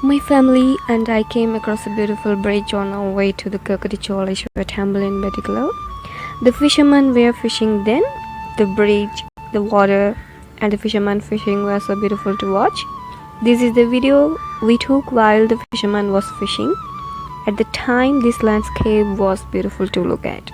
My family and I came across a beautiful bridge on our way to the Batticaloa temple in Batticaloa. The fishermen were fishing then. The bridge, the water, and the fishermen fishing were so beautiful to watch. This is the video we took while the fisherman was fishing. At the time, this landscape was beautiful to look at.